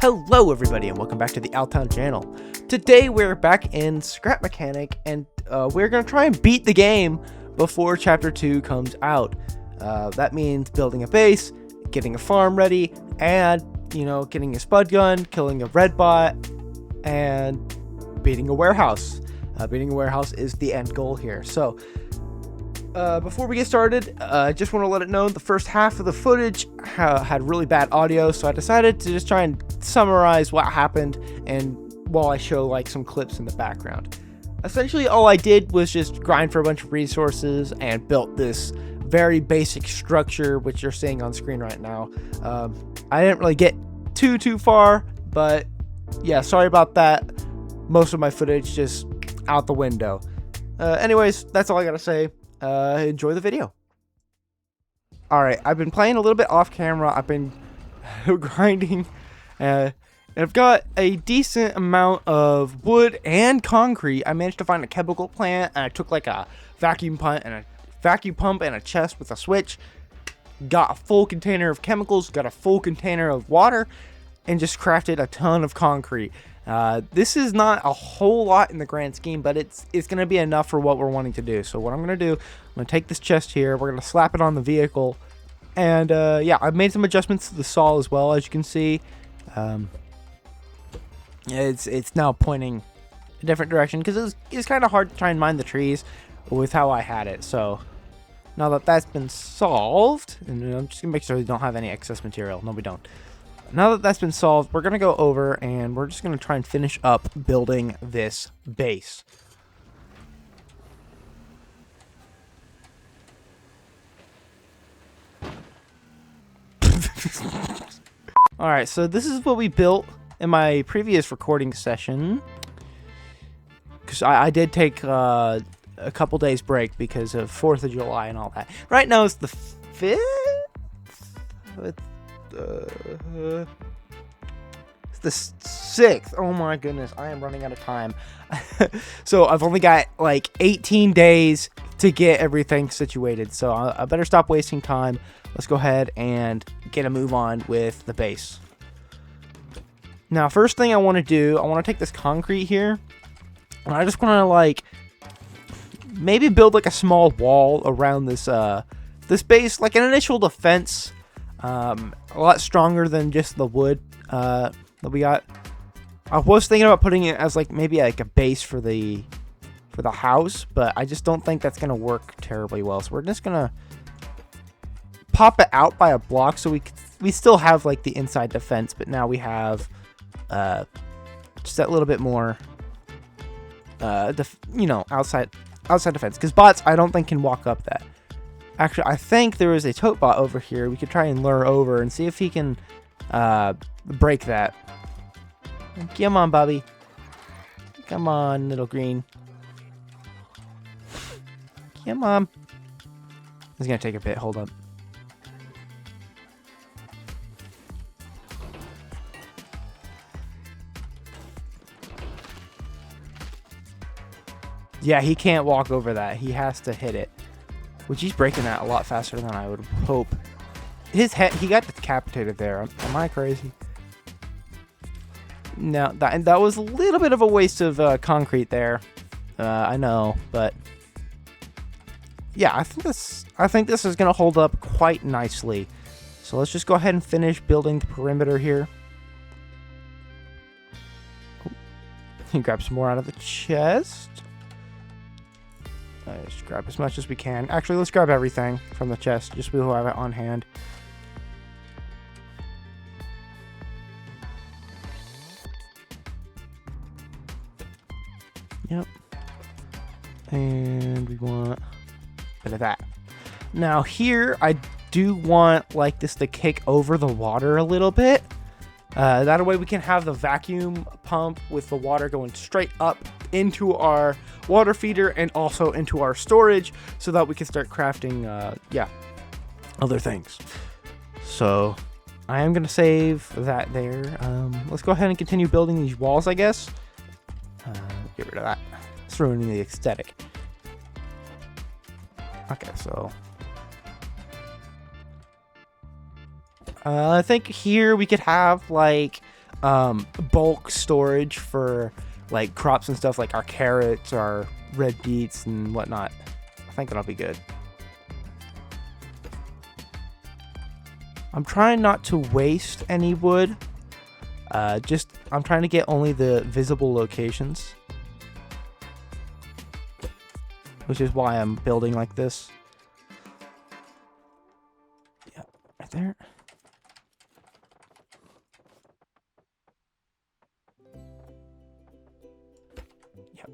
Hello everybody and welcome back to the Altown channel. Today we're back in Scrap Mechanic and we're going to try and beat the game before Chapter 2 comes out. That means building a base, getting a farm ready, and, getting a spud gun, killing a red bot, and beating a warehouse. Beating a warehouse is the end goal here. So, before we get started, I just want to let it know the first half of the footage had really bad audio, so I decided to just try and summarize what happened and while I show like some clips in the background. Essentially all I did was just grind for a bunch of resources and built this very basic structure which you're seeing on screen right now. I didn't really get too far, but yeah, sorry about that. Most of my footage just out the window. Anyways, that's all I gotta say. Enjoy the video. Alright, I've been playing a little bit off camera. I've been grinding. And I've got a decent amount of wood and concrete. I managed to find a chemical plant, and I took like a vacuum pump and a chest with a switch. Got a full container of chemicals, got a full container of water, and just crafted a ton of concrete. This is not a whole lot in the grand scheme, but it's going to be enough for what we're wanting to do. So what I'm going to do, I'm going to take this chest here, we're going to slap it on the vehicle, and yeah, I've made some adjustments to the saw as well, as you can see. It's now pointing a different direction because it's kind of hard to try and mine the trees with how I had it. So now that that's been solved, and I'm just going to make sure we don't have any excess material. No, we don't. Now that that's been solved, we're going to go over and we're just going to try and finish up building this base. Alright, so this is what we built in my previous recording session. Because I did take a couple days break because of 4th of July and all that. Right now it's the 5th? It's the 6th. Oh my goodness, I am running out of time. So I've only got like 18 days to get everything situated. So I better stop wasting time. Let's go ahead and get a move on with the base. Now, first thing I want to do, I want to take this concrete here, and I just want to like maybe build like a small wall around this this base, like an initial defense. A lot stronger than just the wood that we got. I was thinking about putting it as like maybe like a base for the house, but I just don't think that's gonna work terribly well. So we're just gonna pop it out by a block so we still have like the inside defense, but now we have just that little bit more outside defense, because bots I don't think can walk up that. Actually, I think there is a tote bot over here. We could try and lure over and see if he can break that. Come on, Bobby. Come on, little green. Come on. It's going to take a bit. Hold up. Yeah, he can't walk over that. He has to hit it. Which he's breaking that a lot faster than I would hope. His head, he got decapitated there. Am I crazy? No, that was a little bit of a waste of concrete there. I know, but yeah, I think this is gonna hold up quite nicely. So let's just go ahead and finish building the perimeter here. Grab some more out of the chest. Just grab as much as we can. Actually, let's grab everything from the chest, just so we have it on hand. Yep. And we want a bit of that. Now here, I do want like this to kick over the water a little bit. That way we can have the vacuum pump with the water going straight up into our water feeder and also into our storage so that we can start crafting, other things. So I am going to save that there. Let's go ahead and continue building these walls, I guess. Get rid of that. It's ruining the aesthetic. Okay, so I think here we could have like bulk storage for like crops and stuff, like our carrots, our red beets and whatnot. I think that'll be good. I'm trying not to waste any wood. I'm trying to get only the visible locations, which is why I'm building like this. Yeah, right there. Yep.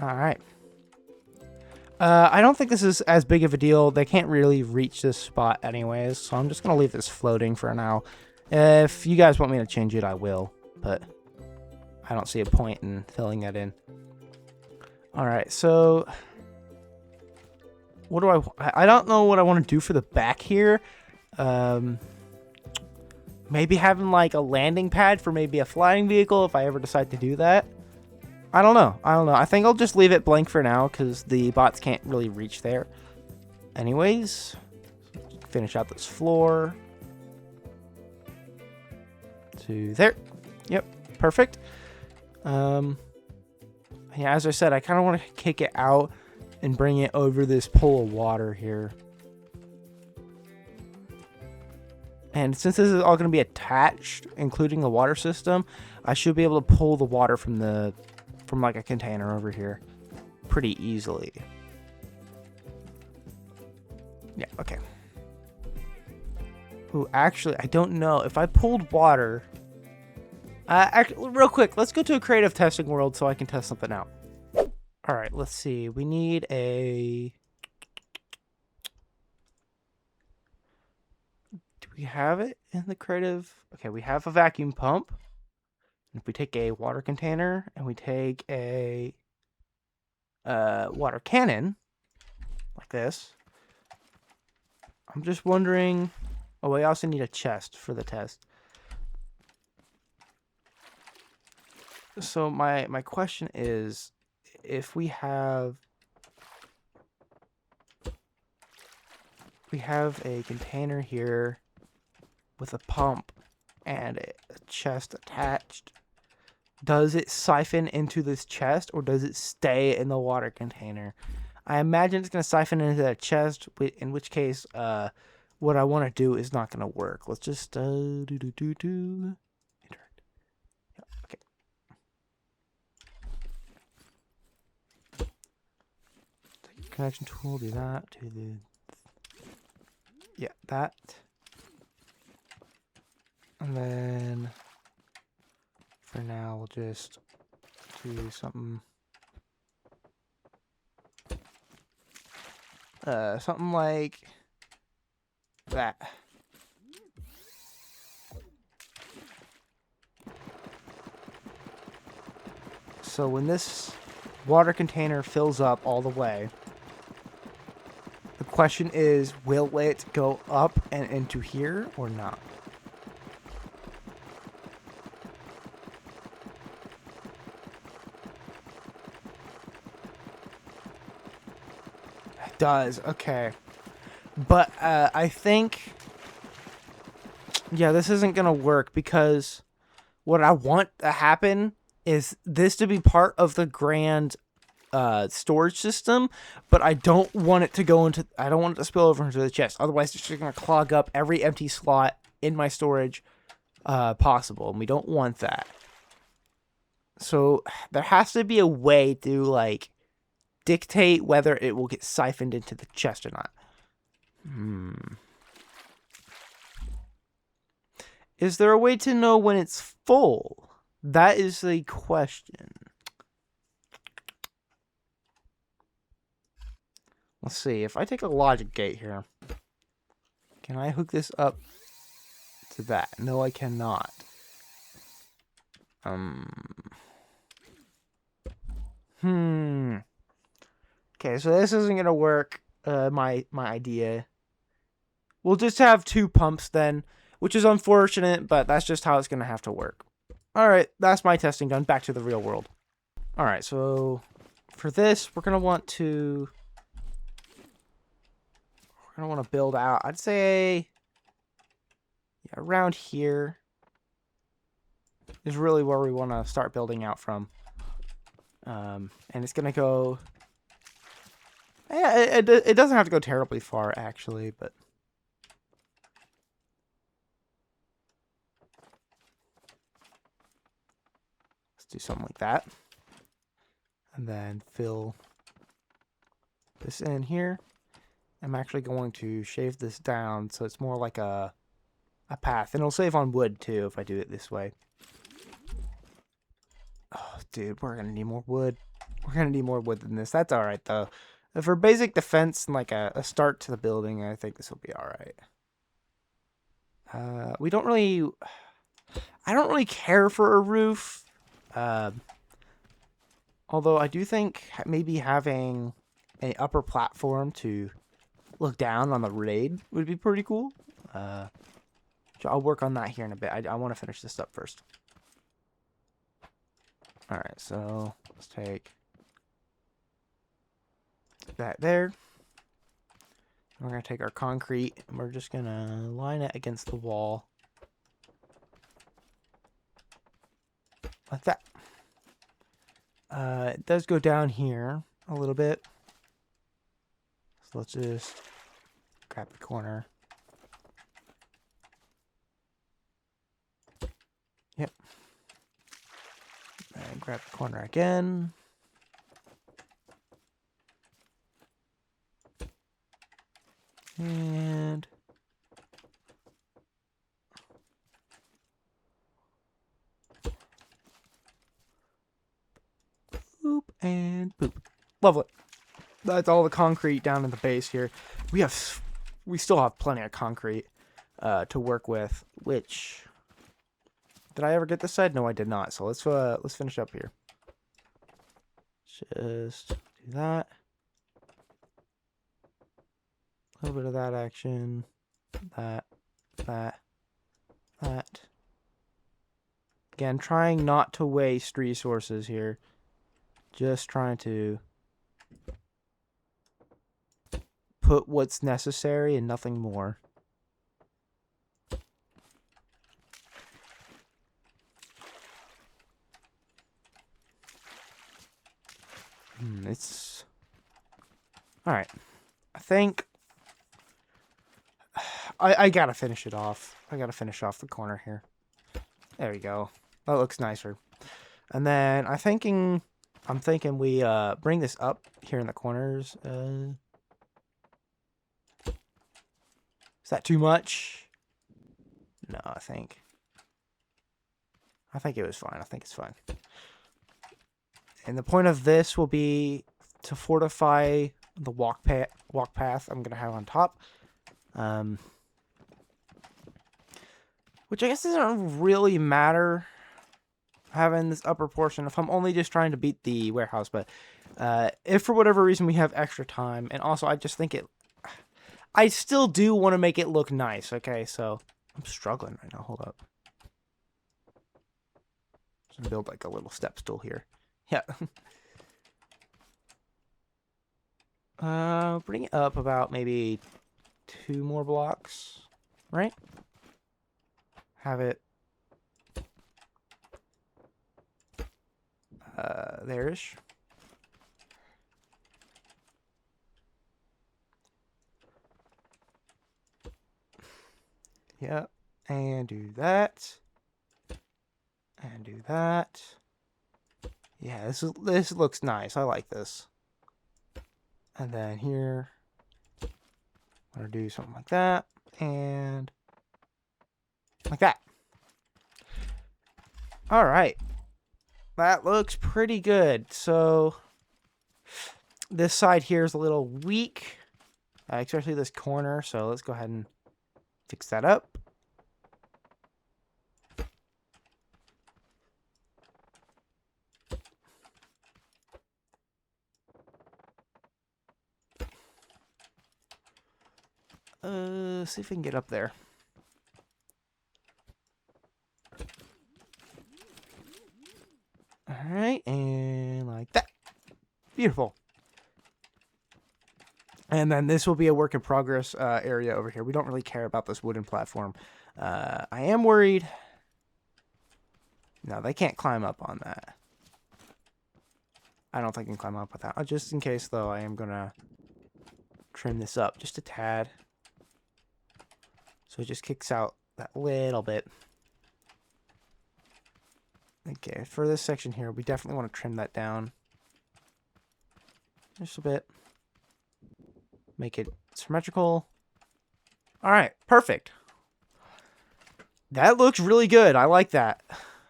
All right. I don't think this is as big of a deal. They can't really reach this spot anyways, so I'm just going to leave this floating for now. If you guys want me to change it, I will, but I don't see a point in filling that in. Alright, so what do I don't know what I want to do for the back here. Maybe having like a landing pad for maybe a flying vehicle if I ever decide to do that. I don't know. I think I'll just leave it blank for now because the bots can't really reach there. Anyways, finish out this floor. To there. Yep, perfect. Yeah, as I said, I kind of want to kick it out and bring it over this pool of water here. And since this is all going to be attached, including the water system, I should be able to pull the water from like a container over here pretty easily. Yeah, okay. Ooh, actually, I don't know. If I pulled water... actually, real quick, let's go to a creative testing world so I can test something out. Alright, let's see. We need a... Do we have it in the creative? Okay, we have a vacuum pump. If we take a water container and we take a water cannon, like this, I'm just wondering... Oh, we also need a chest for the test. So my question is, if we have a container here with a pump and a chest attached, does it siphon into this chest or does it stay in the water container? I imagine it's going to siphon into that chest, in which case what I want to do is not going to work. Let's just interact. Yeah, okay. Take connection tool, do that, do the that. And then for now we'll just do something something like that. So when this water container fills up all the way, the question is, will it go up and into here or not? It does, okay. But I think, yeah, this isn't going to work because what I want to happen is this to be part of the grand storage system, but I don't want it to go into, I don't want it to spill over into the chest. Otherwise, it's just going to clog up every empty slot in my storage possible, and we don't want that. So there has to be a way to, like, dictate whether it will get siphoned into the chest or not. Is there a way to know when it's full? That is the question. Let's see. If I take a logic gate here, can I hook this up to that? No, I cannot. Okay, so this isn't gonna work. My idea. We'll just have two pumps then, which is unfortunate, but that's just how it's gonna have to work. All right, that's my testing done. Back to the real world. All right, so for this, we're gonna want to I don't want to build out. I'd say, yeah, around here is really where we want to start building out from. And it's gonna go. Yeah, it doesn't have to go terribly far actually, but. Let's do something like that. And then fill this in here. I'm actually going to shave this down so it's more like a path. And it'll save on wood too if I do it this way. Oh, dude, we're going to need more wood. We're going to need more wood than this. That's alright though. For basic defense and like a start to the building, I think this will be alright. We don't really... I don't really care for a roof. Although I do think maybe having an upper platform to look down on the raid would be pretty cool. So I'll work on that here in a bit. I want to finish this up first. Alright, so let's take that there. We're going to take our concrete and we're just going to line it against the wall. Like that. It does go down here a little bit. So let's just grab the corner. Yep. And grab the corner again. And boop and boop. Lovely. That's all the concrete down in the base here. We still have plenty of concrete to work with. Which did I ever get this side? No, I did not. So let's finish up here. Just do that. A little bit of that action. That. Again, trying not to waste resources here. Just trying to put what's necessary and nothing more. It's... Alright. I think... I gotta finish it off. I gotta finish off the corner here. There we go. That looks nicer. And then I'm thinking we bring this up here in the corners. Is that too much? No, I think it was fine. I think it's fine. And the point of this will be to fortify the walk path I'm gonna have on top. Which I guess doesn't really matter having this upper portion if I'm only just trying to beat the warehouse. But if for whatever reason we have extra time, and also I just think I still do want to make it look nice. Okay, so I'm struggling right now. Hold up. Just gonna build like a little step stool here. Yeah. Bring it up about maybe 2 more blocks, right? Have it there-ish. Yep, and do that. And do that. Yeah, this looks nice. I like this. And then here, I'm gonna do something like that, and like that. All right, that looks pretty good. So this side here is a little weak, especially this corner. So let's go ahead and fix that up. See if we can get up there. All right, and like that. Beautiful. And then this will be a work in progress area over here. We don't really care about this wooden platform. I am worried. No, they can't climb up on that. I don't think I can climb up with that. Just in case, though, I am going to trim this up just a tad. So it just kicks out that little bit. Okay, for this section here, we definitely want to trim that down just a bit. Make it symmetrical. All right, perfect. That looks really good. I like that.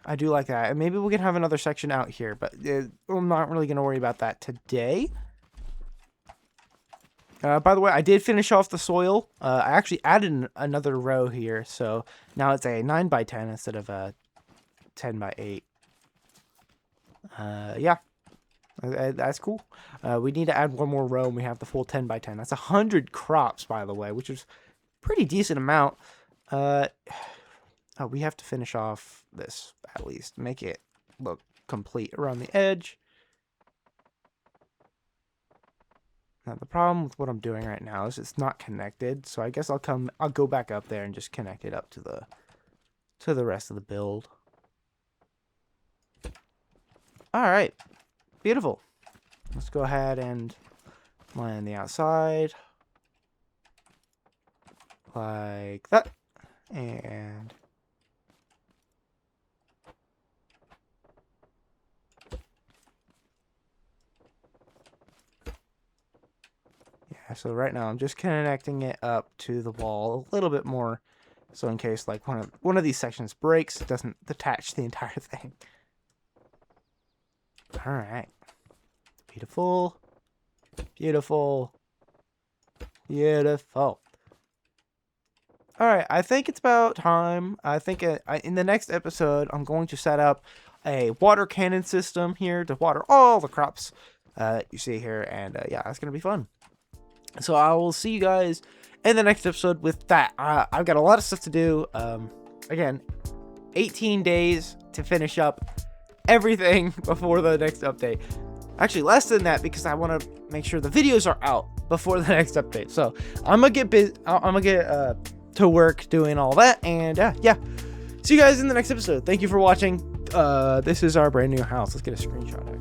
I do like that. And maybe we can have another section out here, but I'm not really going to worry about that today. By the way, I did finish off the soil. I actually added another row here, so now it's a 9x10 instead of a 10x8. Yeah, that's cool. We need to add one more row, and we have the full 10x10. That's 100 crops, by the way, which is a pretty decent amount. Oh, we have to finish off this at least. Make it look complete around the edge. Now the problem with what I'm doing right now is it's not connected, so I guess I'll go back up there and just connect it up to the rest of the build. All right, beautiful. Let's go ahead and line the outside like that, and yeah, so right now I'm just connecting it up to the wall a little bit more, so in case like one of these sections breaks, it doesn't detach the entire thing. All right, beautiful, beautiful, beautiful. All right, I think it's about time. I think in the next episode, I'm going to set up a water cannon system here to water all the crops you see here, and yeah, that's gonna be fun. So I will see you guys in the next episode with that. I've got a lot of stuff to do. Again, 18 days to finish up everything before the next update. Actually, less than that because I want to make sure the videos are out before the next update. So I'm gonna get busy. I'm gonna get to work doing all that, and yeah. See you guys in the next episode. Thank you for watching. This is our brand new house. Let's get a screenshot of it.